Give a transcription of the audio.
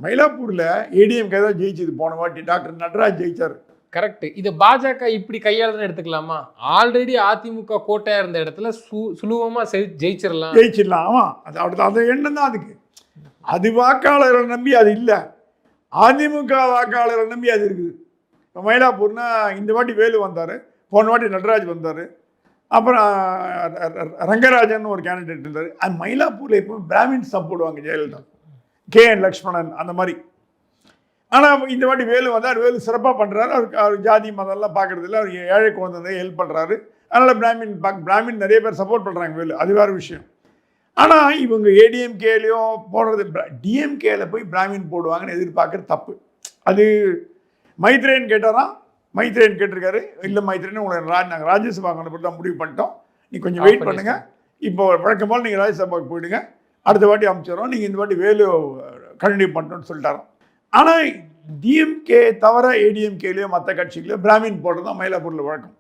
மயிலாப்பூரில் ஏடிஎம்கே தான் ஜெயிச்சது போன வாட்டி. டாக்டர் நடராஜ் ஜெயிச்சார். கரெக்ட். இது பாஜக இப்படி கையாளுன்னு எடுத்துக்கலாமா? ஆல்ரெடி அதிமுக கோட்டையா இருந்த இடத்துல சுலபமா ஜெயிச்சிடலாம். ஆமாம், அது அப்படி அந்த எண்ணம் தான் அதுக்கு. அது வாக்காளரை நம்பி அது இல்லை, அதிமுக வாக்காளரை நம்பி அது இருக்குது. இப்போ மயிலாப்பூர்னா இந்த வாட்டி வேலு வந்தார், போன வாட்டி நடராஜ் வந்தார், அப்புறம் ரங்கராஜன் ஒரு கேண்டிடேட் இருந்தார். அது மயிலாப்பூரில் இப்போ பிராமின்ஸ் தான் போடுவாங்க, ஜெயலலிதா, KN லக்ஷ்மணன் அந்த மாதிரி. ஆனால் இந்த வாட்டி வேலு வந்தார், வேலு சிறப்பாக பண்ணுறாரு. அவர் ஜாதி மதம்லாம் பார்க்குறது இல்லை, அவர் ஏழை குழந்தை ஹெல்ப் பண்ணுறாரு. அதனால் பிராமின் நிறைய பேர் சப்போர்ட் பண்ணுறாங்க வேலு, அது வேறு விஷயம். ஆனால் இவங்க ஏடிஎம்கேலையும் போடுறது, டிஎம்கேல போய் பிராமின் போடுவாங்கன்னு எதிர்பார்க்குறது தப்பு. அது மைத்ரேயன் கேட்டாராம், மைத்ரேயன் கேட்டிருக்காரு, இல்லை மைத்ரேயன் உங்களை நாங்கள் ராஜ்யசபா அனுப்பி தான் முடிவு பண்ணிட்டோம், நீ கொஞ்சம் வெயிட் பண்ணுங்கள், இப்போ வழக்கம் போல் நீங்கள் ராஜ்யசபாவுக்கு போயிடுங்க, அடுத்த வாட்டி அமைச்சிடறோம், நீங்கள் இந்த வாட்டி வேலு கண்டினியூ பண்ணணும்னு சொல்லிட்டாரோம். ஆனால் டிஎம்கே தவிர ஏடிஎம்கேலையோ மற்ற கட்சிகளையோ பிராமின் போடுறது தான் மயிலாப்பூரில் வழக்கம்.